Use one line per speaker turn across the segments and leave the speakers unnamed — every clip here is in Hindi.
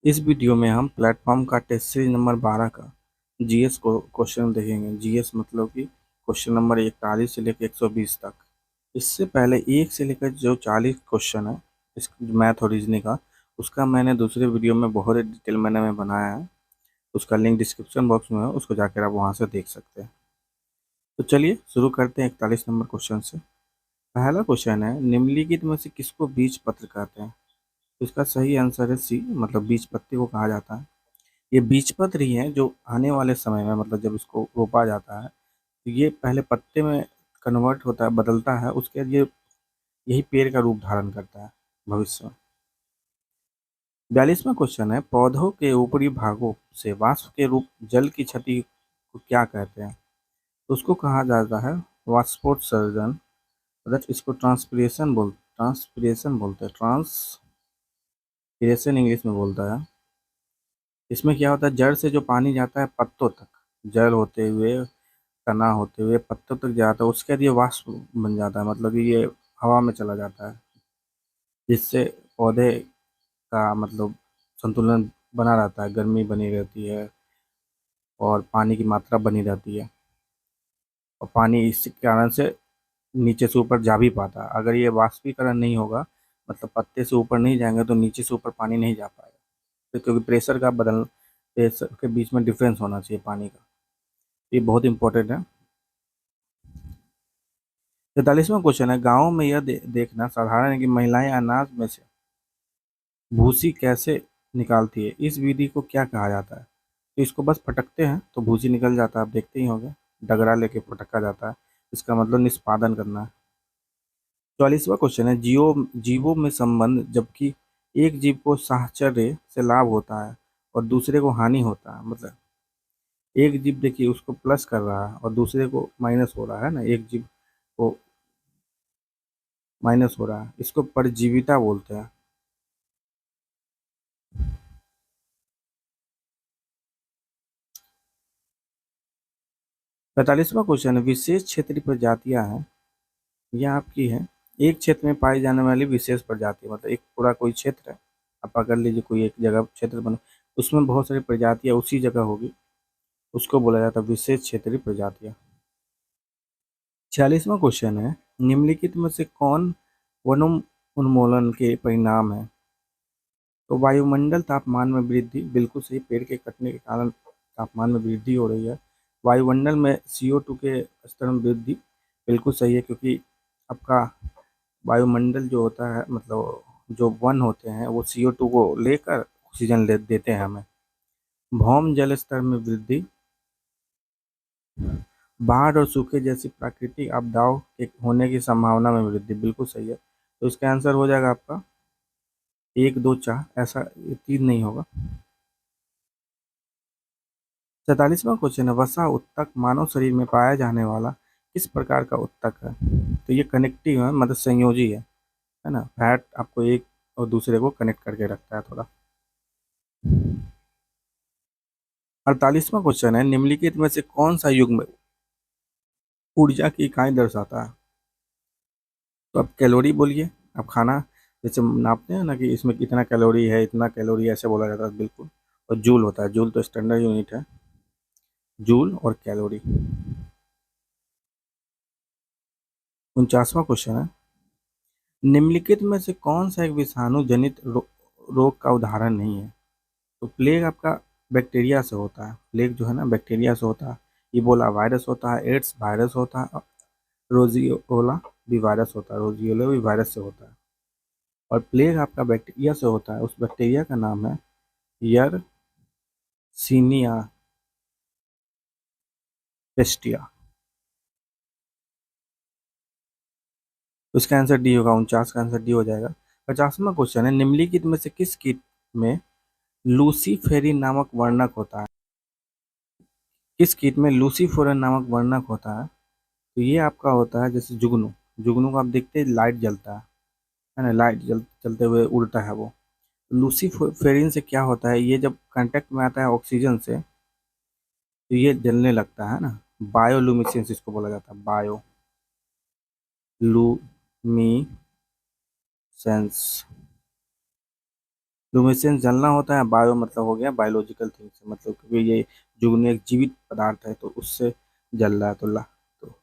इस वीडियो में हम प्लेटफॉर्म का टेस्ट सीरीज नंबर 12 का जीएस को क्वेश्चन देखेंगे। जीएस मतलब कि क्वेश्चन नंबर 41 से लेकर 120 तक। इससे पहले 1 से लेकर जो 40 क्वेश्चन है इस मैथ और रीजनिंग का, उसका मैंने दूसरे वीडियो में बहुत डिटेल में बनाया है। उसका लिंक डिस्क्रिप्शन बॉक्स में है, उसको जाकर आप वहाँ से देख सकते हैं। तो चलिए शुरू करते हैं 41 नंबर क्वेश्चन से। पहला क्वेश्चन है, निम्नलिखित में से किसको बीज पत्र कहते हैं? तो इसका सही आंसर है सी, मतलब बीज पत्ती को कहा जाता है। ये बीजपत्र ही है जो आने वाले समय में, मतलब जब इसको रोपा जाता है तो ये पहले पत्ते में कन्वर्ट होता है, बदलता है, उसके बाद ये यही पेड़ का रूप धारण करता है भविष्य में। 42वां क्वेश्चन है, पौधों के ऊपरी भागों से वाष्प के रूप जल की क्षति को क्या कहते हैं? तो उसको कहा जाता है वाष्पोत्सर्जन। अगर इसको ट्रांसपिरेशन बोलते हैं, ट्रांसपिरेशन इंग्लिश में बोलता है। इसमें क्या होता है, जड़ से जो पानी जाता है पत्तों तक, जड़ होते हुए, तना होते हुए पत्तों तक जाता है, उसके बाद ये वाष्प बन जाता है, मतलब कि ये हवा में चला जाता है, जिससे पौधे का मतलब संतुलन बना रहता है, गर्मी बनी रहती है और पानी की मात्रा बनी रहती है, और पानी इस कारण से नीचे से ऊपर जा भी पाता है। अगर ये वाष्पीकरण नहीं होगा, मतलब पत्ते से ऊपर नहीं जाएंगे, तो नीचे से ऊपर पानी नहीं जा पाएगा। तो क्योंकि प्रेशर के बीच में डिफरेंस होना चाहिए पानी का, ये बहुत इंपॉर्टेंट है। 43वां क्वेश्चन है, गाँव में यह देखना साधारण है कि महिलाएं अनाज में से भूसी कैसे निकालती है? इस विधि को क्या कहा जाता है? तो इसको बस फटकते हैं तो भूसी निकल जाता है, आप देखते ही होंगे, डगरा लेके फटका जाता है, इसका मतलब निष्पादन करना है। 44वां क्वेश्चन है, जीवों में संबंध, जबकि एक जीव को साहचर्य से लाभ होता है और दूसरे को हानि होता है। मतलब एक जीव देखिए उसको प्लस कर रहा है और दूसरे को माइनस हो रहा है ना, एक जीव को माइनस हो रहा है, इसको परजीविता बोलते हैं। 45वां क्वेश्चन है, विशेष क्षेत्रीय प्रजातियां हैं, यह आपकी है, एक क्षेत्र में पाई जाने वाली विशेष प्रजाति, मतलब एक पूरा कोई क्षेत्र है, आप पकड़ लीजिए कोई एक जगह क्षेत्र बना, उसमें बहुत सारी प्रजातियां उसी जगह होगी, उसको बोला जाता है विशेष क्षेत्रीय प्रजातियां। 46वां क्वेश्चन है, निम्नलिखित में से कौन वनोन्मूलन के परिणाम है? तो वायुमंडल तापमान में वृद्धि, बिल्कुल सही, पेड़ के कटने के कारण तापमान में वृद्धि हो रही है। वायुमंडल में CO2 के स्तर में वृद्धि, बिल्कुल सही है, क्योंकि आपका वायुमंडल जो होता है, मतलब जो वन होते हैं वो CO2 को लेकर ऑक्सीजन ले देते हैं हमें। भौम जल स्तर में वृद्धि, बाढ़ और सूखे जैसी प्राकृतिक आपदाओं के होने की संभावना में वृद्धि, बिल्कुल सही है। तो इसका आंसर हो जाएगा आपका 1, 2, 4, ऐसा ये 3 नहीं होगा। 47वां क्वेश्चन है, वसा उत्तक मानव शरीर में पाया जाने वाला किस प्रकार का उत्तक है? तो ये कनेक्टिव है, मतलब संयोजी है ना, फैट आपको एक और दूसरे को कनेक्ट करके रखता है थोड़ा। 48वां क्वेश्चन है, निम्नलिखित में से कौन सा युग्म ऊर्जा की इकाई दर्शाता है? तो आप कैलोरी बोलिए, आप खाना जैसे नापते हैं ना कि इसमें कितना कैलोरी है, इतना कैलोरी, ऐसे बोला जाता है, बिल्कुल। और जूल होता है, जूल तो स्टैंडर्ड यूनिट है, जूल और कैलोरी। 49वां क्वेश्चन है, निम्नलिखित में से कौन सा एक विषाणु जनित रोग का उदाहरण नहीं है? तो प्लेग आपका बैक्टीरिया से होता है, प्लेग जो है ना बैक्टीरिया से होता है, इबोला वायरस होता है, एड्स वायरस होता है, रोजियोला भी वायरस होता है, रोजियोला भी वायरस से होता है, और प्लेग आपका बैक्टीरिया से होता है, उस बैक्टीरिया का नाम है यरसीनिया पेस्टिया। तो इसका आंसर डी होगा, 49 का आंसर डी हो जाएगा। 50वां क्वेश्चन है, निम्नलिखित में से किस कीट में लूसीफेरिन नामक वर्णक होता है? किस कीट में लूसीफेरिन नामक वर्णक होता है? तो ये आपका होता है जैसे जुगनू, जुगनू को आप देखते हैं लाइट जलता है ना, लाइट चलते हुए उड़ता है वो। लूसीफेरिन से क्या होता है, ये जब कांटेक्ट में आता है ऑक्सीजन से तो ये जलने लगता है ना, बायोलुमिनेसेंस इसको बोला जाता है, बायोलुमिनेसेंस। लुमिनेसेंस जलना होता है, बायो मतलब हो गया बायोलॉजिकल थिंग से, मतलब क्योंकि ये जुगनू एक जीवित पदार्थ है तो उससे जल रहा है, तो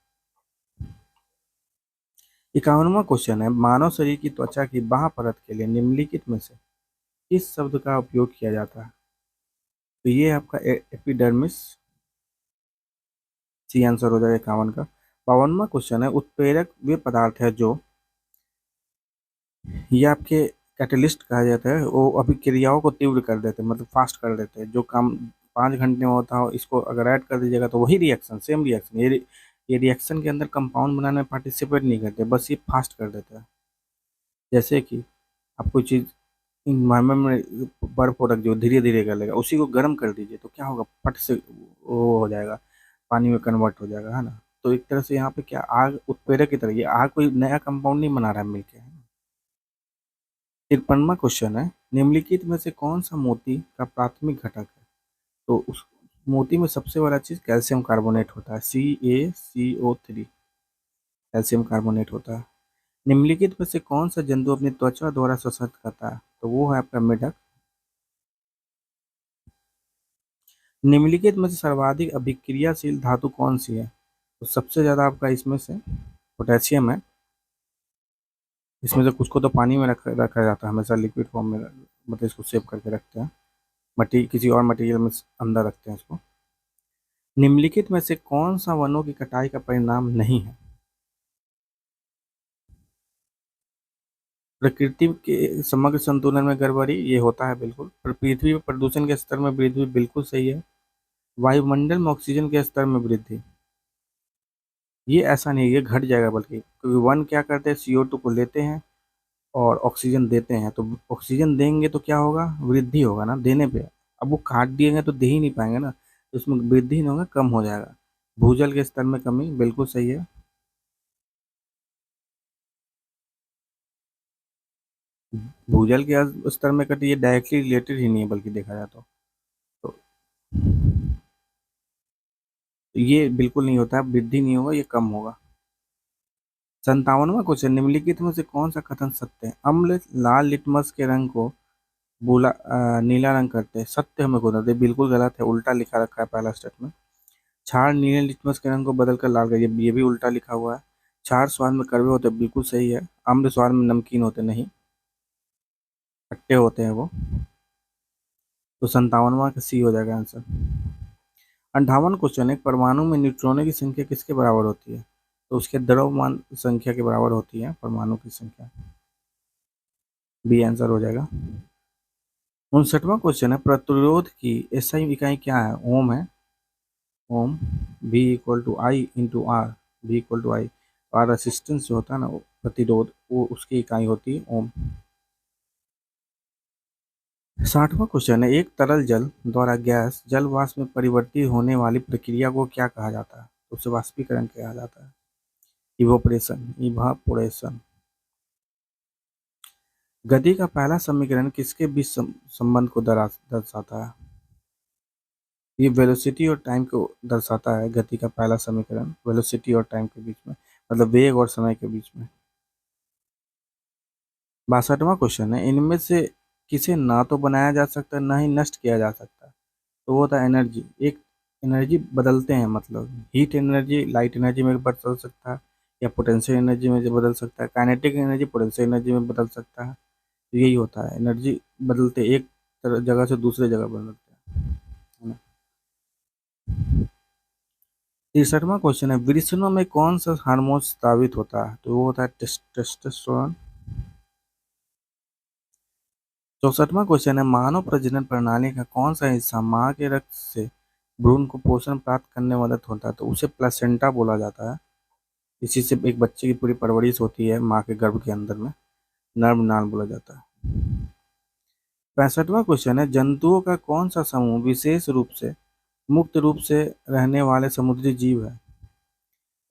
51वां क्वेश्चन है, मानव शरीर की त्वचा की बाह्य परत के लिए निम्नलिखित में से किस शब्द का उपयोग किया जाता है? तो ये आपका एपिडर्मिस, सी आंसर हो जाएगा 51 का। 52वां क्वेश्चन है, उत्प्रेरक वे पदार्थ है जो, ये आपके कैटलिस्ट कहा जाता है, वो अभिक्रियाओं को तीव्र कर देते हैं, मतलब फास्ट कर देते हैं, जो काम 5 घंटे में होता हो इसको अगर ऐड कर दीजिएगा तो वही रिएक्शन, सेम रिएक्शन, ये रिएक्शन के अंदर कंपाउंड बनाने में पार्टिसिपेट नहीं करते, बस ये फास्ट कर देते हैं। जैसे कि आप कोई चीज़ इन्वायरमेंट में बर्फ हो रख जो धीरे धीरे गलेगा, उसी को गर्म कर दीजिए तो क्या होगा, फट से वो हो जाएगा, पानी में कन्वर्ट हो जाएगा, है ना। तो एक तरह से यहाँ पे क्या, आग उत्प्रेरक की तरह, ये आग कोई नया कंपाउंड नहीं बना रहा है मिलके, है ना। 53वां क्वेश्चन है, निम्नलिखित में से कौन सा मोती का प्राथमिक घटक है? तो उस मोती में सबसे बड़ा चीज कैल्शियम कार्बोनेट होता है, CaCO3, कैल्शियम कार्बोनेट होता है। निम्नलिखित में से कौन सा जंतु अपनी त्वचा द्वारा श्वसन करता है? तो वो है आपका मेढक। निम्नलिखित में से सर्वाधिक अभिक्रियाशील धातु कौन सी है? तो सबसे ज्यादा आपका इसमें से पोटेशियम है। इसमें से कुछ को तो पानी में रखा जाता है हमेशा, लिक्विड फॉर्म में, मतलब इसको सेव करके रखते हैं, मटी किसी और मटेरियल में अंदर रखते हैं इसको। निम्नलिखित में से कौन सा वनों की कटाई का परिणाम नहीं है? प्रकृति के समग्र संतुलन में गड़बड़ी, ये होता है बिल्कुल। पृथ्वी पर प्रदूषण के स्तर में वृद्धि, बिल्कुल सही है। वायुमंडल में ऑक्सीजन के स्तर में वृद्धि, ये ऐसा नहीं है, ये घट जाएगा, बल्कि क्योंकि वन क्या करते हैं, CO2 को लेते हैं और ऑक्सीजन देते हैं, तो ऑक्सीजन देंगे तो क्या होगा, वृद्धि होगा ना देने पे। अब वो काट दिएंगे तो दे ही नहीं पाएंगे ना, तो उसमें वृद्धि नहीं होगा, कम हो जाएगा। भूजल के स्तर में कमी, बिल्कुल सही है। भूजल के स्तर में कटी, ये डायरेक्टली रिलेटेड ही नहीं है बल्कि देखा जाए तो ये बिल्कुल नहीं होता है, वृद्धि नहीं होगा, ये कम होगा। 57वां क्वेश्चन, निम्नलिखित में से कौन सा कथन सत्य है? अम्ल लाल लिटमस के रंग को नीला रंग करते हैं, सत्य हमें को बताते हैं, बिल्कुल गलत है, उल्टा लिखा रखा है पहला स्टेटमेंट। क्षार नीले लिटमस के रंग को बदलकर लाल कर, ये भी उल्टा लिखा हुआ है। क्षार स्वाद में कड़वे होते हैं, बिल्कुल सही है। अम्ल स्वाद में नमकीन होते नहीं, खट्टे होते हैं वो। तो 57वां का सी हो जाएगा आंसर। 58वां क्वेश्चन, एक परमाणु में न्यूट्रॉनों की संख्या किसके बराबर होती है? तो उसके द्रव्यमान संख्या के बराबर होती है परमाणु की संख्या, बी आंसर हो जाएगा। 59वां क्वेश्चन है, प्रतिरोध की एसआई इकाई क्या है? ओम है, ओम। V = I × R, V = I, और रेसिस्टेंस जो होता है ना, वो प्रतिरोध, वो उसकी इकाई होती है ओम। 60वां क्वेश्चन है, एक तरल जल द्वारा गैस जल वाष्प में परिवर्तित होने वाली प्रक्रिया को क्या कहा जाता है? तो उसे वाष्पीकरण कहा जाता है, इवोपरेशन, इवापोरेशन। गति का पहला समीकरण किसके बीच संबंध को दर्शाता है? ये वेलोसिटी और टाइम को दर्शाता है, गति का पहला समीकरण वेलोसिटी और टाइम के बीच में, मतलब वेग और समय के बीच में। 62वां क्वेश्चन है, इनमें से किसे ना तो बनाया जा सकता ना ही नष्ट किया जा सकता? तो वो होता है एनर्जी। एक एनर्जी बदलते हैं, मतलब हीट एनर्जी लाइट एनर्जी में बदल सकता है, या पोटेंशियल एनर्जी में बदल सकता है, काइनेटिक एनर्जी पोटेंशियल एनर्जी में बदल सकता है। तो यही होता है, एनर्जी बदलते, एक जगह से दूसरे जगह बदलते हैं, है ना। 63वां क्वेश्चन है, वृषणों में कौन सा हार्मोन स्रावित होता है? तो वो होता है टेस्टोस्टेरोन। 64वां क्वेश्चन है, मानव प्रजनन प्रणाली का कौन सा हिस्सा माँ के रक्त से भ्रूण को पोषण प्राप्त करने में मदद होता है? तो उसे प्लेसेंटा बोला जाता है। इसी से एक बच्चे की पूरी परवरिश होती है माँ के गर्भ के अंदर में, नर्भ नाल बोला जाता है। 65वां क्वेश्चन है, जंतुओं का कौन सा समूह विशेष रूप से मुक्त रूप से रहने वाले समुद्री जीव है?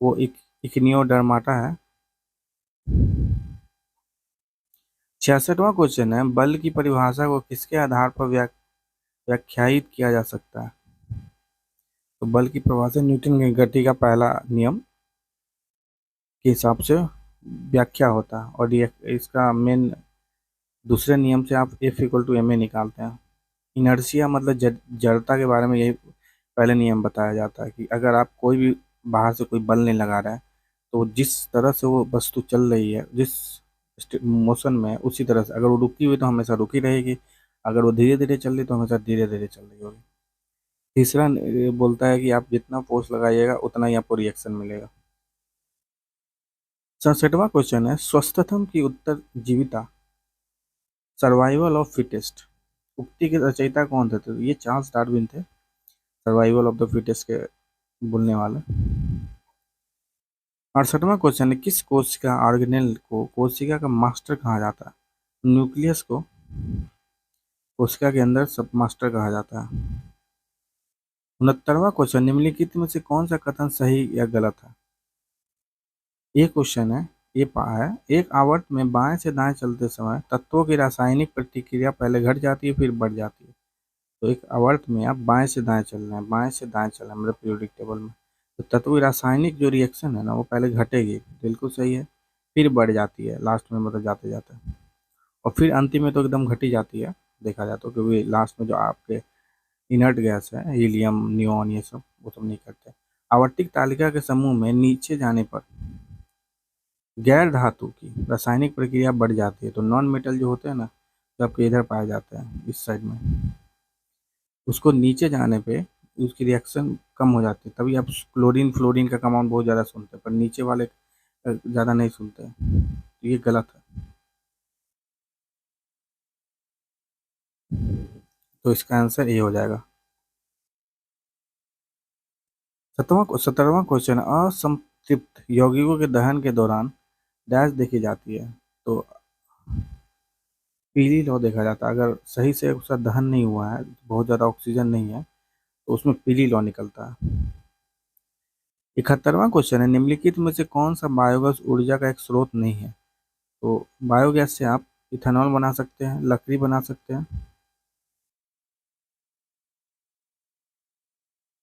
वो इक्नियोडर्माटा है। 66वां क्वेश्चन है, बल की परिभाषा को किसके आधार पर व्याख्यायित किया जा सकता है? तो बल की परिभाषा न्यूटन की गति का पहला नियम के हिसाब से व्याख्या होता है, और ये इसका मेन दूसरे नियम से आप F equal to M A निकालते हैं। इनर्शिया मतलब जड़ता के बारे में यही पहले नियम बताया जाता है कि अगर आप कोई भी बाहर से कोई बल नहीं लगा रहा है तो जिस तरह से वो वस्तु चल रही है, जिस मोशन में है, उसी तरह से अगर वो रुकी हुई तो हमेशा रुकी रहेगी, अगर वो धीरे धीरे चल रही तो हमेशा धीरे धीरे चल रही होगी। तीसरा बोलता है कि आप जितना फोर्स लगाइएगा उतना ही आपको रिएक्शन मिलेगा। 67वां क्वेश्चन है, स्वस्थतम की उत्तर जीविता, सर्वाइवल ऑफ फिटेस्ट। उक्ति के रचयिता कौन थे? तो ये चार्ल्स डार्विन थे, सर्वाइवल ऑफ द फिटेस्ट के बोलने वाले। 68वां क्वेश्चन है, किस कोशिका ऑर्गेनेल को कोशिका का मास्टर कहा जाता है? न्यूक्लियस को कोशिका के अंदर सब मास्टर कहा जाता है। 69वां क्वेश्चन, निम्नलिखित में से कौन सा कथन सही या गलत है? ये क्वेश्चन है, ये पा है, एक आवर्त में बाएं से दाएं चलते समय तत्वों की रासायनिक प्रतिक्रिया पहले घट जाती है फिर बढ़ जाती है। तो एक आवर्त में आप बाएं से दाएं चल रहे हैं, बाएं से दाएं चल रहे हैं मतलब पीरियोडिक टेबल में, तो तत्व की रासायनिक जो रिएक्शन है ना वो पहले घटेगी, बिल्कुल सही है, फिर बढ़ जाती है लास्ट में, मतलब जाते जाते, और फिर अंतिम में तो एकदम घटी जाती है देखा जाए तो, क्योंकि लास्ट में जो आपके इनर्ट गैस है, हीलियम, नियॉन, ये सब वो सब नहीं करते। आवर्तिक तालिका के समूह में नीचे जाने पर गैर धातु की रासायनिक प्रक्रिया बढ़ जाती है, तो नॉन मेटल जो होते हैं ना, जो आपके इधर पाए जाते हैं इस साइड में, उसको नीचे जाने पे उसकी रिएक्शन कम हो जाती है, तभी आप क्लोरीन फ्लोरीन का कंपाउंड बहुत ज़्यादा सुनते हैं, पर नीचे वाले ज़्यादा नहीं सुनते हैं, तो ये गलत है। तो इसका आंसर ये हो जाएगा। 17वां क्वेश्चन, असंतृप्त यौगिकों के दहन के दौरान डैश देखी जाती है? तो पीली लौ देखा जाता है, अगर सही से उसका दहन नहीं हुआ है, बहुत ज़्यादा ऑक्सीजन नहीं है, तो उसमें पीली लौ निकलता है। 71वां क्वेश्चन है, निम्नलिखित में से कौन सा बायोगैस ऊर्जा का एक स्रोत नहीं है? तो बायोगैस से आप इथेनॉल बना सकते हैं, लकड़ी बना सकते हैं,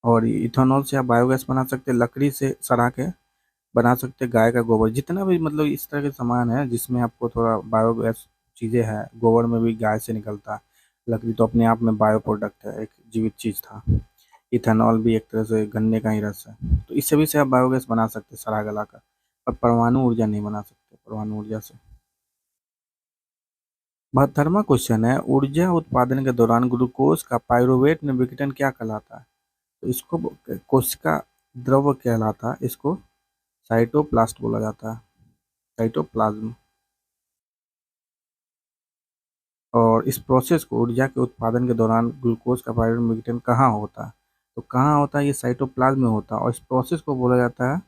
और इथेनॉल से आप बायोगैस बना सकते हैं, लकड़ी से सड़ा के बना सकते हैं, गाय का गोबर, जितना भी मतलब इस तरह के सामान है जिसमें आपको थोड़ा बायोगैस चीज़ें हैं, गोबर में भी गाय से निकलता है, लकड़ी तो अपने आप में बायो प्रोडक्ट है, एक जीवित चीज़ था, इथेनॉल भी एक तरह से गन्ने का ही रस है, तो इस सभी से आप बायोगैस बना सकते हैं सड़ा गला कर, पर परमाणु ऊर्जा नहीं बना सकते परमाणु ऊर्जा से। 72वां क्वेश्चन है, ऊर्जा उत्पादन के दौरान ग्लूकोज का पाइरूवेट में विघटन क्या कहलाता है? तो इसको कोशिका द्रव कहलाता है, इसको साइटोप्लास्ट बोला जाता है, साइटोप्लाज्म। और इस प्रोसेस को, ऊर्जा के उत्पादन के दौरान ग्लूकोज का पाइरूवेट में विघटन कहाँ होता है? तो कहाँ होता है? ये साइटोप्लाज्म में होता है, और इस प्रोसेस को बोला जाता है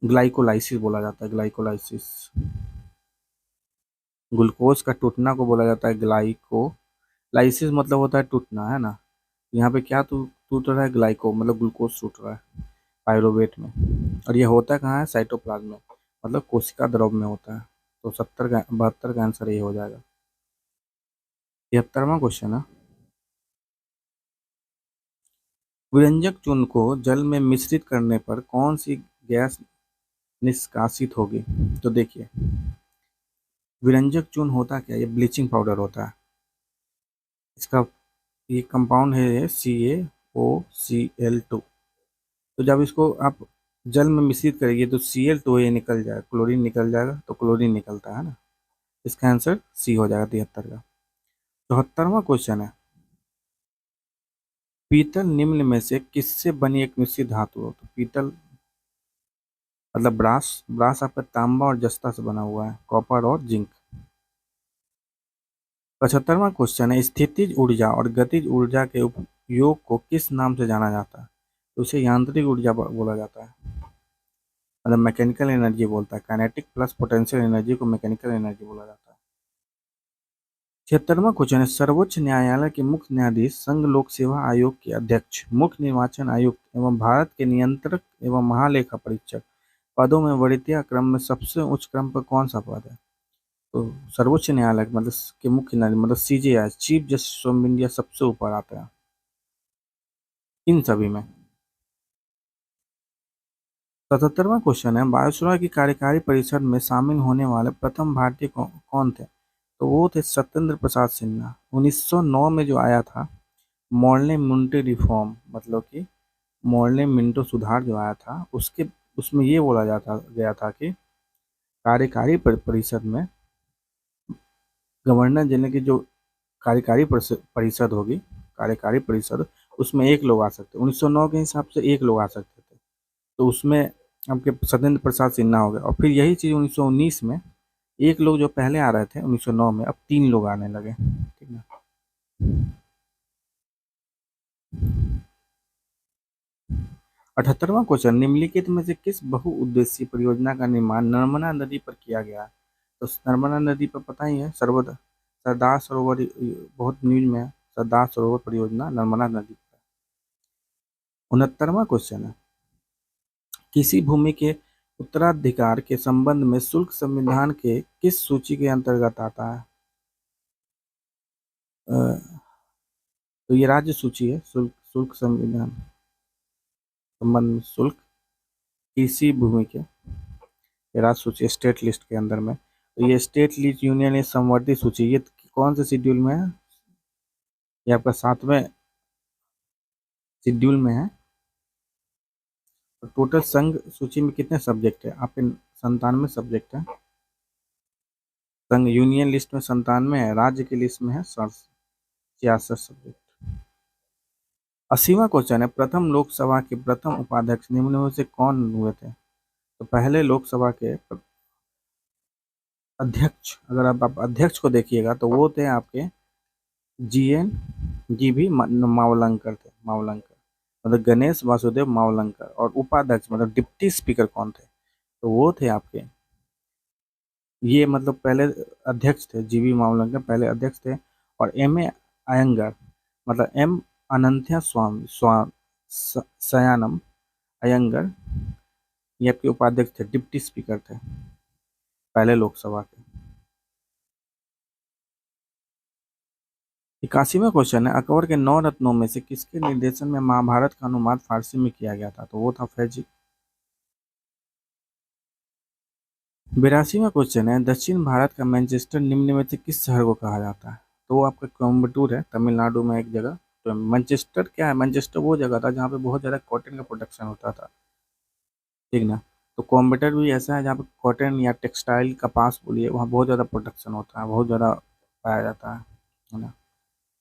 ग्लाइकोलाइसिस बोला जाता है, ग्लाइकोलाइसिस। ग्लूकोज का टूटना को बोला जाता है ग्लाइकोलाइसिस, मतलब होता है टूटना, है ना। यहाँ पे क्या टूट रहा है? ग्लाइको मतलब ग्लूकोज टूट रहा है पाइरूवेट में, और ये होता कहाँ है? साइटोप्लाज्म में, मतलब कोशिका द्रव में होता है। तो 72 का आंसर ये हो जाएगा। 73वां क्वेश्चन है, विरंजक चूर्ण को जल में मिश्रित करने पर कौन सी गैस निष्कासित होगी? तो देखिए, विरंजक चूर्ण होता क्या? ये ब्लीचिंग पाउडर होता है, इसका ये कंपाउंड है CaOCl2। तो जब इसको आप जल में मिश्रित करेंगे तो Cl2 ये निकल जाएगा, क्लोरीन निकल जाएगा, तो क्लोरीन निकलता है ना, इसका आंसर सी हो जाएगा 73 का। 74वां क्वेश्चन है, पीतल निम्न में से किससे बनी एक मिश्रित धातु हो? तो पीतल मतलब ब्रास, ब्रास आपका तांबा और जस्ता से बना हुआ है, कॉपर और जिंक। 75वां क्वेश्चन है, स्थितिज ऊर्जा और गतिज ऊर्जा के उपयोग को किस नाम से जाना जाता है? तो उसे यांत्रिक ऊर्जा बोला जाता है, मतलब मैकेनिकल एनर्जी बोलता है, काइनेटिक प्लस पोटेंशियल एनर्जी को मैकेनिकल एनर्जी बोला जाता है। 76वां क्वेश्चन है, सर्वोच्च न्यायालय के मुख्य न्यायाधीश, संघ लोक सेवा आयोग के अध्यक्ष, मुख्य निर्वाचन आयुक्त एवं भारत के नियंत्रक एवं महालेखा परीक्षक पदों में वरीयता क्रम में सबसे उच्च क्रम पर कौन सा पद है? तो सर्वोच्च न्यायालय मतलब के मुख्य न्यायाधीश मतलब CJI, chief justice of India, सबसे ऊपर आता है इन सभी में। 77वां क्वेश्चन है, वायुसेना की कार्यकारी परिषद में शामिल होने वाले प्रथम भारतीय कौन थे? तो वो थे सत्येंद्र प्रसाद सिन्हा। 1909 में जो आया था मॉर्ले मिंटो रिफॉर्म, मतलब कि मॉर्ले मिंटो सुधार जो आया था, उसके उसमें ये बोला जाता गया था कि कार्यकारी परिषद में गवर्नर जनरल की जो कार्यकारी परिषद होगी, कार्यकारी परिषद, उसमें एक लोग आ सकते, 1909 के हिसाब से एक लोग आ सकते थे, तो उसमें आपके सत्येंद्र प्रसाद सिन्हा हो गए। और फिर यही चीज़ 1919 में एक लोग जो पहले आ रहे थे 1909 में, अब 3 लोग आने लगे, ठीक है। 78वां क्वेश्चन, निम्नलिखित में से किस बहुउद्देशीय परियोजना का निर्माण नर्मदा नदी पर किया गया है? तो नर्मदा नदी पर पता ही है, सरदार सरोवर, बहुत न्यूज में है, सरदार सरोवर परियोजना नर्मदा नदी पर। 69वां क्वेश्चन है, किसी भूमि के उत्तराधिकार के संबंध में शुल्क संविधान के किस सूची के अंतर्गत आता है? तो ये राज्य सूची है, शुल्क शुल्क संविधान संबंध में शुल्क किसी भूमि के, ये राज्य सूची स्टेट लिस्ट के अंदर में। तो ये स्टेट लिस्ट यूनियन ये संवर्ती सूची, ये कौन से शेड्यूल में है? ये आपका 7वें शेड्यूल में है। तो टोटल संघ सूची में कितने सब्जेक्ट है आपके? 97 सब्जेक्ट है। संघ यूनियन लिस्ट में 97 है, राज्य की लिस्ट में है 66 सब्जेक्ट। 80वां क्वेश्चन है, प्रथम लोकसभा के प्रथम उपाध्यक्ष निम्न में से कौन हुए थे? तो पहले लोकसभा के अध्यक्ष, अगर आप अध्यक्ष को देखिएगा तो वो थे आपके जीएन जीबी मावलंकर थे, मावलंकर मतलब गणेश वासुदेव मावलंकर। और उपाध्यक्ष मतलब डिप्टी स्पीकर कौन थे? तो वो थे आपके, ये मतलब पहले अध्यक्ष थे, जीबी मावलंकर पहले अध्यक्ष थे। और एम ए अयंगर मतलब एम अनंत्या स्वामी सयानम अयंगर, ये आपके उपाध्यक्ष थे, डिप्टी स्पीकर थे पहले लोकसभा के। 81वां क्वेश्चन है, अकबर के 9 रत्नों में से किसके निर्देशन में महाभारत का अनुवाद फारसी में किया गया था? तो वो था फैजी। 82वां क्वेश्चन है, दक्षिण भारत का मैनचेस्टर निम्न में से किस शहर को कहा जाता है? तो वो आपका कोयम्बटूर है, तमिलनाडु में एक जगह। तो मैनचेस्टर क्या है? मैनचेस्टर वो जगह था जहाँ पे बहुत ज़्यादा कॉटन का प्रोडक्शन होता था, ठीक ना। तो कोयम्बटूर भी ऐसा है जहाँ पे कॉटन या टेक्सटाइल, कपास बोलिए, वहाँ बहुत ज़्यादा प्रोडक्शन होता है, बहुत ज़्यादा पाया जाता है ना,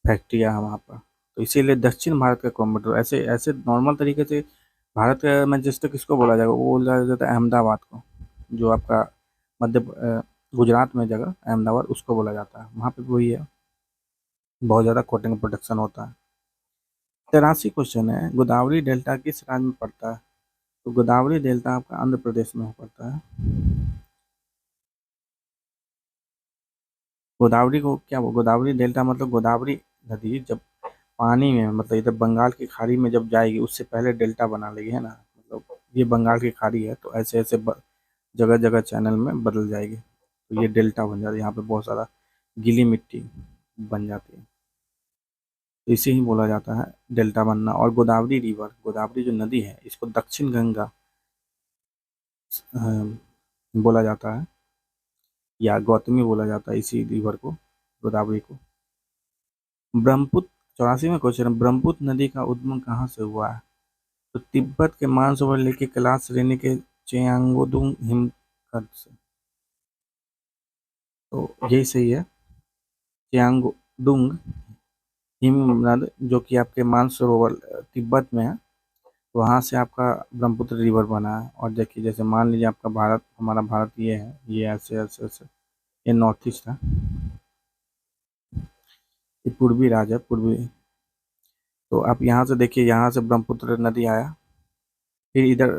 फैक्ट्रियाँ है वहाँ पर। तो इसीलिए दक्षिण भारत का कोयम्बटूर। ऐसे ऐसे नॉर्मल तरीके से भारत का मैनचेस्टर किसको बोला जाएगा? वो बोला जाता है अहमदाबाद को, जो आपका गुजरात में जगह अहमदाबाद, उसको बोला जाता है। वहाँ पे वही है, बहुत ज़्यादा कॉटन का प्रोडक्शन होता है। 83 क्वेश्चन है, गोदावरी डेल्टा किस राज्य में पड़ता है? तो गोदावरी डेल्टा आपका आंध्र प्रदेश में पड़ता है। गोदावरी को क्या, गोदावरी डेल्टा मतलब गोदावरी नदी जब पानी में, मतलब इधर बंगाल की खाड़ी में जब जाएगी, उससे पहले डेल्टा बना लेगी, है ना। मतलब ये बंगाल की खाड़ी है, तो ऐसे ऐसे जगह जगह चैनल में बदल जाएगी, तो ये डेल्टा बन जाती है। यहाँ पे बहुत सारा गीली मिट्टी बन जाती है, तो इसे ही बोला जाता है डेल्टा बनना। और गोदावरी रिवर, गोदावरी जो नदी है, इसको दक्षिण गंगा बोला जाता है, या गौतमी बोला जाता है इसी रिवर को, गोदावरी को। ब्रह्मपुत्र, 84वां क्वेश्चन, ब्रह्मपुत्र नदी का उद्गम कहाँ से हुआ है? तो तिब्बत के मानसरोवर लेके कैलाश श्रेणी के चेंगोदुंग हिमखंड से। तो यही सही है, चेंगोदुंग हिमनद, जो कि आपके मानसरोवर तिब्बत में है, वहाँ से आपका ब्रह्मपुत्र रिवर बना है। और देखिए, जैसे मान लीजिए आपका भारत, हमारा भारत ये है, ये ऐसे ऐसे ऐसे, ये नॉर्थ ईस्ट है, ये पूर्वी राज्य है, पूर्वी। तो आप यहाँ से देखिए, यहाँ से ब्रह्मपुत्र नदी आया, फिर इधर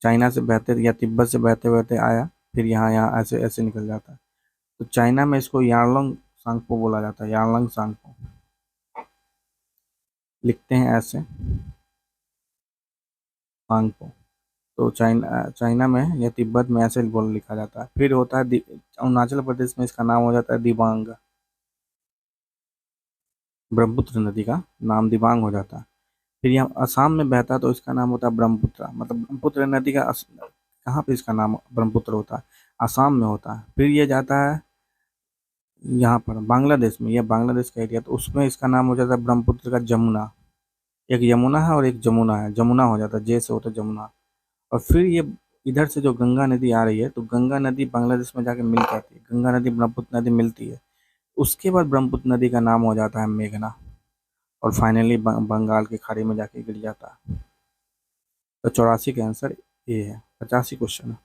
चाइना से बहते या तिब्बत से बहते बहते आया, फिर यहाँ यहाँ ऐसे ऐसे निकल जाता है। तो चाइना में इसको यारलंग सांगपो बोला जाता है, यारलंग सांगपो लिखते हैं ऐसे, सांगपो। तो चाइना चाइना में या तिब्बत में ऐसे बोल लिखा जाता है। फिर होता है अरुणाचल प्रदेश में इसका नाम हो जाता है दिबांग, ब्रह्मपुत्र नदी का नाम दिबांग हो जाता है। फिर यहाँ असम में बहता है तो इसका नाम होता है ब्रह्मपुत्र, मतलब ब्रह्मपुत्र नदी का कहाँ पे इसका नाम ब्रह्मपुत्र होता है, असम में होता है। फिर ये जाता है यहाँ पर बांग्लादेश में, यह बांग्लादेश का एरिया, तो उसमें इसका नाम हो जाता है ब्रह्मपुत्र का जमुना। एक यमुना है और एक जमुना है, जमुना हो जाता है, जे से होता है जमुना। और फिर ये इधर से जो गंगा नदी आ रही है, तो गंगा नदी बांग्लादेश में जाके मिल जाती है, गंगा नदी ब्रह्मपुत्र नदी मिलती है। उसके बाद ब्रह्मपुत्र नदी का नाम हो जाता है मेघना, और फाइनली बंगाल की खाड़ी में जाके गिर जाता है। तो 84 का आंसर ये है। 85 क्वेश्चन है।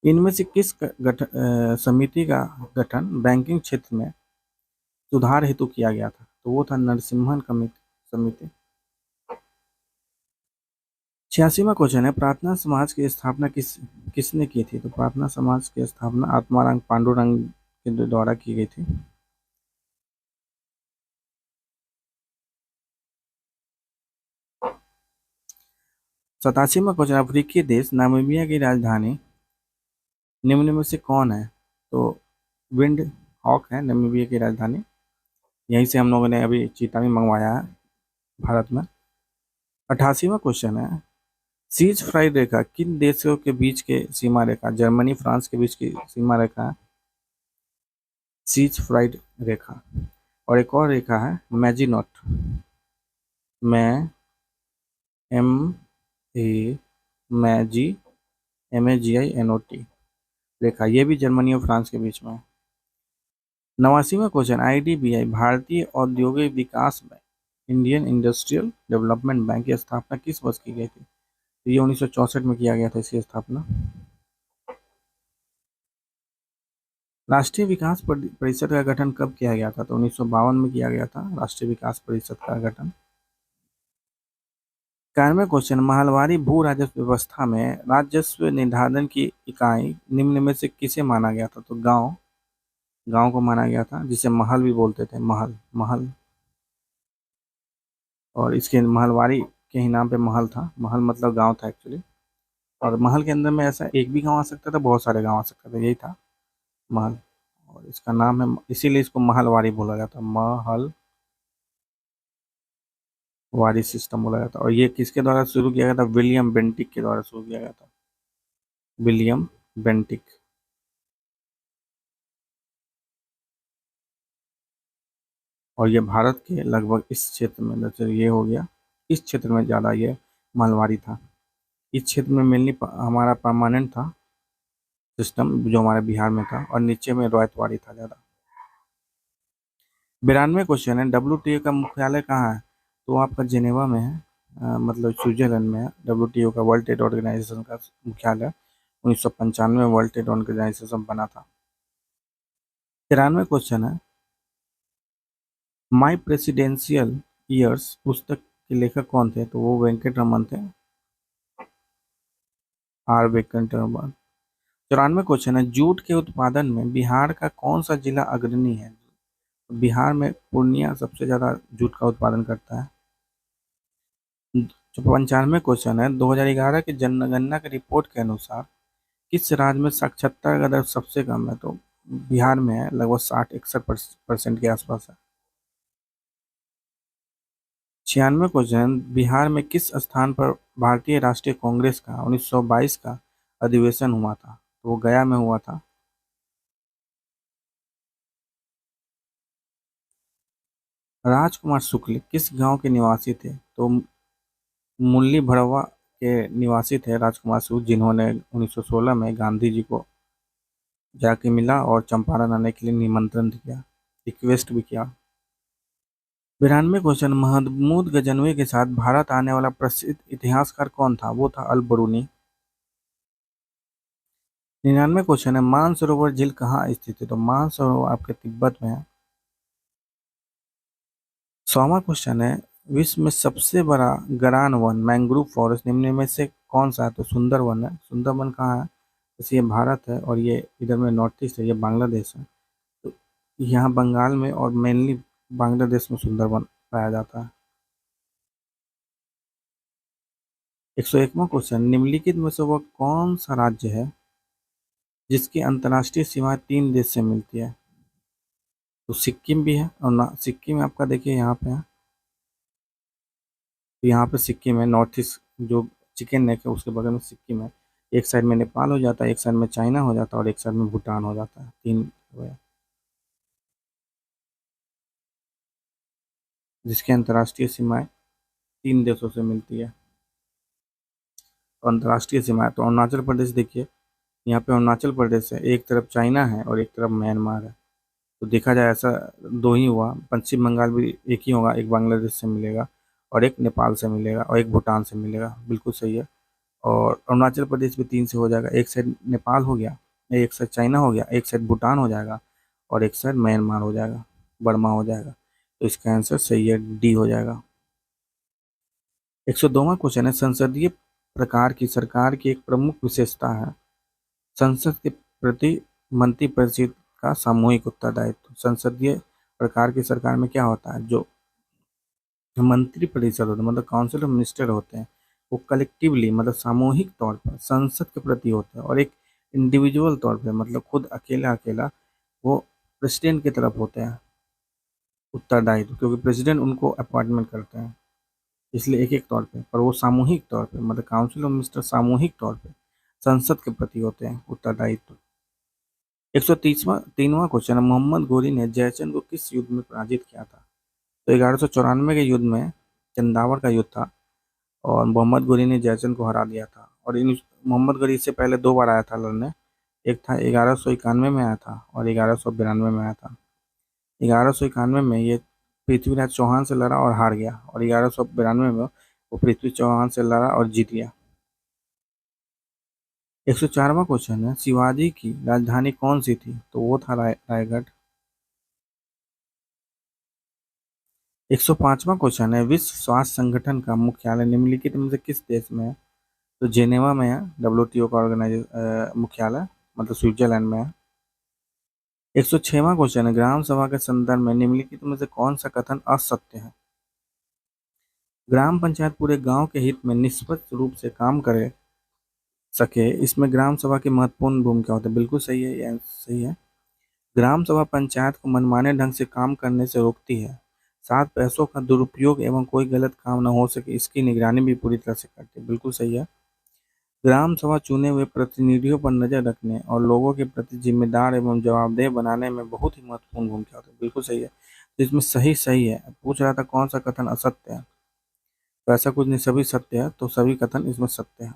इनमें से किस समिति का गठन बैंकिंग क्षेत्र में सुधार हेतु किया गया था? तो वो था नरसिम्हन कमिटी समिति। 86वां क्वेश्चन है, प्रार्थना समाज की स्थापना किसने की थी? तो प्रार्थना समाज की स्थापना आत्माराम पांडुरंग के द्वारा की गई थी। 87वां क्वेश्चन, अफ्रीकी देश नामीबिया की राजधानी निम्न में से कौन है? तो विंड हॉक है नामीबिया की राजधानी। यहीं से हम लोगों ने अभी चीता भी मंगवाया है भारत में। 88वां क्वेश्चन है, सीज फ्राइड रेखा किन देशों के बीच के सीमा रेखा? जर्मनी फ्रांस के बीच की सीमा रेखा है सीज फ्राइड रेखा। और एक और रेखा है मैजिनॉट, मैं एम ए मैजी MAGINOT रेखा, ये भी जर्मनी और फ्रांस के बीच में है। 89वां क्वेश्चन, IDBI भारतीय औद्योगिक विकास bank, Indian Industrial Development Bank की स्थापना किस वर्ष की गई थी? तो ये 1964 में किया गया था इसकी स्थापना। राष्ट्रीय विकास परिषद का गठन कब किया गया था? तो 1952 में किया गया था राष्ट्रीय विकास परिषद का गठन। 91वां क्वेश्चन, महलवारी भू राजस्व व्यवस्था में राजस्व निर्धारण की इकाई निम्न में से किसे माना गया था? तो गांव, गांव को माना गया था, जिसे महल भी बोलते थे, महल महल। और इसके महलवारी के ही नाम पे महल था, महल मतलब गांव था एक्चुअली। और महल के अंदर में ऐसा एक भी गांव आ सकता था, बहुत सारे गांव आ सकते थे, यही था महल। और इसका नाम है, इसीलिए इसको महलवारी बोला जाता, महल वारी सिस्टम बोला जाता। और ये किसके द्वारा शुरू किया गया था? विलियम बेंटिक के द्वारा शुरू किया गया था, विलियम बेंटिक। और ये भारत के लगभग इस क्षेत्र में, जैसे ये हो गया, इस क्षेत्र में ज़्यादा ये महलवारी था। इस क्षेत्र में मेनली हमारा परमानेंट था सिस्टम, जो हमारे बिहार में था, और नीचे में रॉयतवाड़ी था ज़्यादा। 92 क्वेश्चन है, WTO का मुख्यालय कहाँ है? तो आपका जेनेवा में है, मतलब स्विट्जरलैंड में है। WTO का, वर्ल्ड ट्रेड ऑर्गेनाइजेशन का मुख्यालय 1995 में वर्ल्ड ट्रेड ऑर्गेनाइजेशन बना था। 93 क्वेश्चन है, माई प्रेसिडेंशियल ईयर्स पुस्तक के लेखक कौन थे? तो वो वेंकट रमन थे, R वेंकट रमन। 94 क्वेश्चन है, जूट के उत्पादन में बिहार का कौन सा जिला अग्रणी है? बिहार में पूर्णिया सबसे ज्यादा जूट का उत्पादन करता है। 95 क्वेश्चन है, 2011 की जनगणना की रिपोर्ट के अनुसार किस राज्य में साक्षरता का दर सबसे कम है? तो बिहार में है, लगभग 60-61% के आसपास है। 96 क्वेश्चन, बिहार में किस स्थान पर भारतीय राष्ट्रीय कांग्रेस का 1922 का अधिवेशन हुआ था? तो वो गया में हुआ था। राजकुमार शुक्ल किस गांव के निवासी थे? तो मुरली भड़वा के निवासी थे राजकुमार शुक्ल, जिन्होंने 1916 में गांधी जी को जाके मिला और चंपारण आने के लिए निमंत्रण दिया, रिक्वेस्ट भी किया। 92 क्वेश्चन, महमूद गजनवी के साथ भारत आने वाला प्रसिद्ध इतिहासकार कौन था? वो था अल बरूनी। 99 क्वेश्चन है, मानसरोवर झील कहाँ स्थित है? तो मानसरोवर आपके तिब्बत में है। 100वां क्वेश्चन है, विश्व में सबसे बड़ा गरान वन मैंग्रोव फॉरेस्ट निम्न में से कौन सा है? तो सुंदरवन है। सुंदरवन कहाँ है? जैसे ये भारत है और ये इधर में नॉर्थ ईस्ट है, ये बांग्लादेश है। तो यहाँ बंगाल में और मेनली बांग्लादेश में सुंदरवन पाया जाता है। 101वां क्वेश्चन, निम्नलिखित में से वह कौन सा राज्य है जिसकी अंतर्राष्ट्रीय सीमा 3 देश से मिलती है? तो सिक्किम भी है, और ना सिक्किम आपका देखिए यहाँ पे है, तो यहाँ पे सिक्किम है, नॉर्थ ईस्ट जो चिकन नेक है उसके बगल में सिक्किम है। एक साइड में नेपाल हो जाता है, एक साइड में चाइना हो जाता है और एक साइड में भूटान हो जाता है, तीन हो गया। जिसकी अंतर्राष्ट्रीय सीमाएं तीन देशों से मिलती है। तो अंतर्राष्ट्रीय सीमाएं तो अरुणाचल प्रदेश देखिए, यहाँ पे अरुणाचल प्रदेश है, एक तरफ चाइना है और एक तरफ म्यांमार है। तो देखा जाए ऐसा दो ही हुआ, पश्चिम बंगाल भी एक ही होगा, एक बांग्लादेश से मिलेगा और एक नेपाल से मिलेगा और एक भूटान से मिलेगा, बिल्कुल सही है। और अरुणाचल प्रदेश भी तीन से हो जाएगा, एक साइड नेपाल हो गया, एक साइड चाइना हो गया, एक साइड भूटान हो जाएगा और एक साइड म्यांमार हो जाएगा, बर्मा हो जाएगा। तो इसका आंसर सही है, डी हो जाएगा। 102वां क्वेश्चन है, संसदीय प्रकार की सरकार की एक प्रमुख विशेषता है संसद के प्रति मंत्रिपरिषद का सामूहिक उत्तरदायित्व। संसदीय प्रकार की सरकार में क्या होता है, जो मंत्रिपरिषद होते हैं मतलब काउंसिल ऑफ मिनिस्टर होते हैं, वो कलेक्टिवली मतलब सामूहिक तौर पर संसद के प्रति होते हैं, और एक इंडिविजुअल तौर पर मतलब खुद अकेला अकेला वो प्रेसिडेंट की तरफ होते हैं उत्तरदायित्व, क्योंकि प्रेसिडेंट उनको अपॉइंटमेंट करते हैं, इसलिए एक एक तौर पर वो सामूहिक तौर पर मतलब काउंसिल ऑफ मिनिस्टर सामूहिक तौर पर संसद के प्रति होते हैं उत्तरदायित्व। 130वां क्वेश्चन है, मोहम्मद गोरी ने जयचंद को किस युद्ध में पराजित किया था। तो 1194 के युद्ध में, चंदावर का युद्ध था, और मोहम्मद गोरी ने जयचंद को हरा दिया था। और इन मोहम्मद गोरी इससे पहले दो बार आया था लड़ने, एक था 1191 में आया था और 1192 में आया था। 1191 में ये पृथ्वीराज चौहान से लड़ा और हार गया, और 1192 में वो पृथ्वी चौहान से लड़ा और जीत गया। 104वां क्वेश्चन है, शिवाजी की राजधानी कौन सी थी। तो वो था रायगढ़। 105वां क्वेश्चन है, विश्व स्वास्थ्य संगठन का मुख्यालय निम्नलिखित में से किस देश में है। तो जेनेवा में है, डब्ल्यूटीओ का मुख्यालय, मतलब स्विट्जरलैंड में है। 106वां क्वेश्चन है, ग्राम सभा के संदर्भ में निम्नलिखित में से कौन सा कथन असत्य है। ग्राम पंचायत पूरे गांव के हित में निष्पक्ष रूप से काम करे सके, इसमें ग्राम सभा की महत्वपूर्ण भूमिका होती है, बिल्कुल सही है, ये सही है। ग्राम सभा पंचायत को मनमाने ढंग से काम करने से रोकती है, साथ पैसों का दुरुपयोग एवं कोई गलत काम न हो सके इसकी निगरानी भी पूरी तरह से करती है, बिल्कुल सही है। ग्राम सभा चुने हुए प्रतिनिधियों पर नजर रखने और लोगों के प्रति जिम्मेदार एवं जवाबदेह बनाने में बहुत ही महत्वपूर्ण भूमिका होती है, बिल्कुल सही है। तो इसमें सही सही है, पूछ रहा था कौन सा कथन असत्य है, तो ऐसा कुछ नहीं, सभी सत्य है, तो सभी कथन इसमें सत्य है।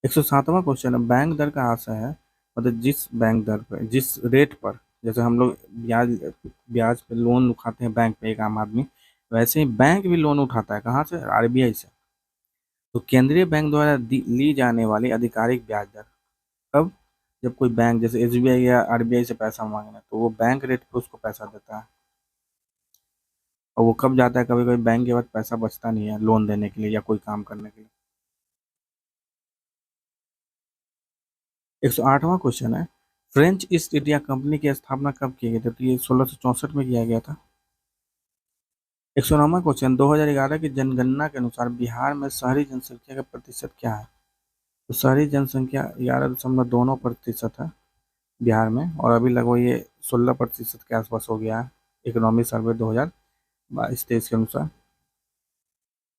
107वां क्वेश्चन है, बैंक दर का आशय है मतलब जिस बैंक दर पर, जिस रेट पर, जैसे हम लोग ब्याज ब्याज पे लोन उठाते हैं बैंक पे एक आम आदमी, वैसे ही बैंक भी लोन उठाता है, कहाँ से, आरबीआई से। तो केंद्रीय बैंक द्वारा ली जाने वाली आधिकारिक ब्याज दर कब, जब कोई बैंक जैसे एसबीआई या आरबीआई से पैसा मांगना है तो वो बैंक रेट पे उसको पैसा देता है, और वो कब जाता है, कभी कभी बैंक के पास पैसा बचता नहीं है लोन देने के लिए या कोई काम करने के लिए। 108वां क्वेश्चन है, फ्रेंच ईस्ट इंडिया कंपनी की स्थापना कब की गई थी। तो ये 1664 में किया गया था। 109वां क्वेश्चन, 2011 की जनगणना के अनुसार बिहार में शहरी जनसंख्या का प्रतिशत क्या है। तो शहरी जनसंख्या 11.29% है बिहार में, और अभी लगभग ये 16% के आसपास हो गया है इकोनॉमिक सर्वे 2022-23 के अनुसार।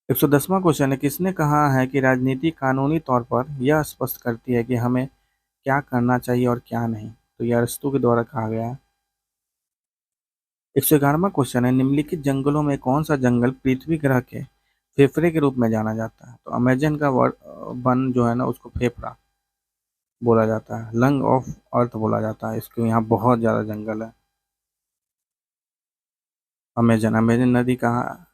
110वां क्वेश्चन है, किसने कहा है कि राजनीति कानूनी तौर पर यह स्पष्ट करती है कि हमें क्या करना चाहिए और क्या नहीं। तो यह अरस्तू के द्वारा कहा गया है। 111वां क्वेश्चन है, निम्नलिखित जंगलों में कौन सा जंगल पृथ्वी ग्रह के फेफड़े के रूप में जाना जाता है। तो अमेजन का वन जो है ना उसको फेफड़ा बोला जाता है, लंग ऑफ अर्थ बोला जाता है, इसके यहाँ बहुत ज़्यादा जंगल है। अमेजन अमेजन नदी कहाँ,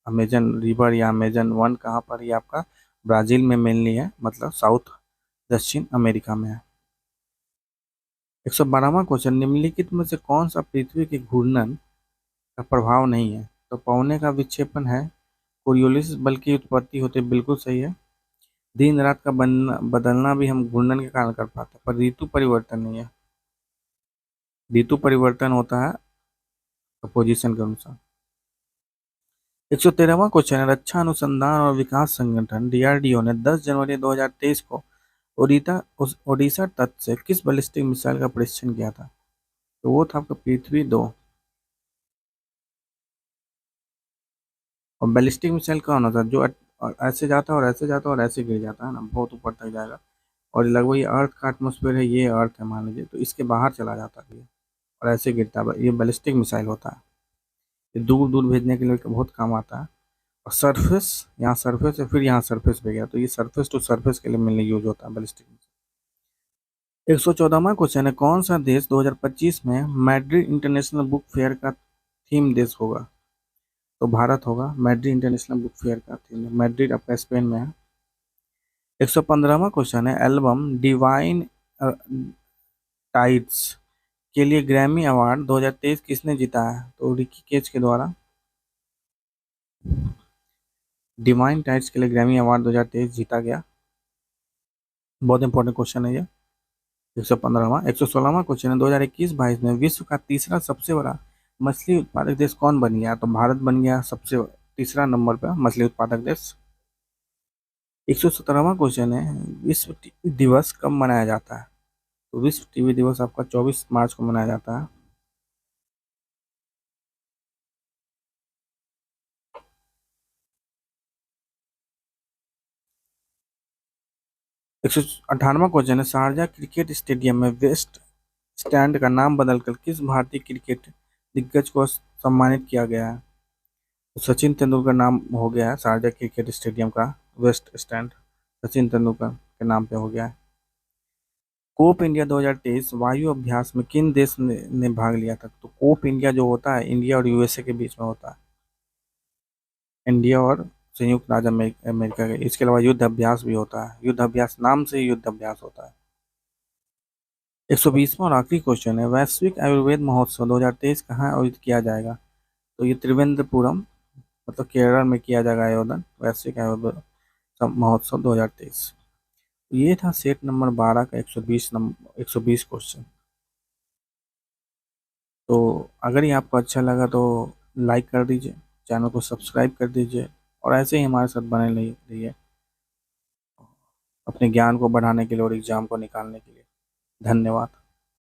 अमेजन रिवर या अमेजन वन कहाँ पर, ये आपका ब्राज़ील में मेनली है, मतलब साउथ दक्षिण अमेरिका में है। 112वां क्वेश्चन, निम्नलिखित में से कौन सा पृथ्वी के घूर्णन का प्रभाव नहीं है। तो पौने का विक्षेपण है, कोरियोलिस बल की उत्पत्ति होती है, बिल्कुल सही है। दिन रात का बदलना भी हम घूर्णन के कारण कर पाते हैं, पर ऋतु परिवर्तन नहीं है, ऋतु परिवर्तन होता है पोजीशन के अनुसार। 113वां क्वेश्चन है, रक्षा अनुसंधान और विकास संगठन डीआरडीओ ने 10 जनवरी 2023 को ओडिशा तट से किस बैलिस्टिक मिसाइल का परीक्षण किया था। तो वो था आपका पृथ्वी 2। और बैलिस्टिक मिसाइल कौन होता है, जो और ऐसे जाता है और ऐसे जाता है और ऐसे गिर जाता है ना, बहुत ऊपर तक जाएगा। और लगभग ये अर्थ का एटमोसफेयर है, ये अर्थ है मान लीजिए, तो इसके बाहर चला जाता है ये और ऐसे गिरता है, ये बैलिस्टिक मिसाइल होता है। ये दूर दूर भेजने के लिए बहुत काम आता है। और सरफेस, यहाँ सरफेस है, फिर यहाँ सरफेस पे गया, तो ये सरफेस टू सरफेस के लिए मेनली यूज होता है बैलिस्टिक मिसाइल। 114वां क्वेश्चन है, कौन सा देश 2025 में मैड्रिड इंटरनेशनल बुक फेयर का थीम देश होगा? तो भारत होगा। मैड्रिड इंटरनेशनल बुक फेयर का थीम, मैड्रिड आपका स्पेन में है। 115वां क्वेश्चन है, एल्बम डिवाइन टाइड्स के लिए ग्रैमी अवार्ड 2023 किसने जीता है? तो रिकी केज के द्वारा। डिवाइन टाइड्स के लिए ग्रैमी अवार्ड 2023 जीता गया। बहुत इंपॉर्टेंट क्वेश्चन है ये। 115वां। 116वां क्वेश्चन है, 2021-22 में विश्व का तीसरा सबसे बड़ा मछली उत्पादक देश कौन बन गया? तो भारत बन गया सबसे तीसरा नंबर पर मछली उत्पादक देश। 117वां क्वेश्चन है, विश्व टीबी दिवस कब मनाया जाता है? तो विश्व टीबी दिवस आपका 24 मार्च को मनाया जाता है। 198वां क्वेश्चन है, शारजा क्रिकेट स्टेडियम में वेस्ट स्टैंड का नाम बदलकर किस भारतीय क्रिकेट दिग्गज को सम्मानित किया गया है? तो सचिन तेंदुलकर नाम हो गया है शारजा क्रिकेट स्टेडियम का वेस्ट स्टैंड, सचिन तेंदुलकर के नाम पे हो गया है। कोप इंडिया 2023 वायु अभ्यास में किन देश ने भाग लिया था? तो कोप इंडिया जो होता है, इंडिया और यूएसए के बीच में होता है, इंडिया और संयुक्त राज्य अमेरिका के। इसके अलावा युद्ध अभ्यास भी होता है, युद्ध अभ्यास नाम से ही युद्ध अभ्यास होता है। 120वां और आखिरी क्वेश्चन है, वैश्विक आयुर्वेद महोत्सव 2023 कहाँ आयोजित किया जाएगा? तो ये त्रिवेंद्रपुरम, मतलब केरल में किया जाएगा आयोजन, वैश्विक आयुर्वेद महोत्सव 2023। ये था सेट नंबर 12 का 120 क्वेश्चन। तो अगर ये आपको अच्छा लगा तो लाइक कर दीजिए, चैनल को सब्सक्राइब कर दीजिए और ऐसे ही हमारे साथ बने रहिए अपने ज्ञान को बढ़ाने के लिए और एग्जाम को निकालने के लिए। धन्यवाद।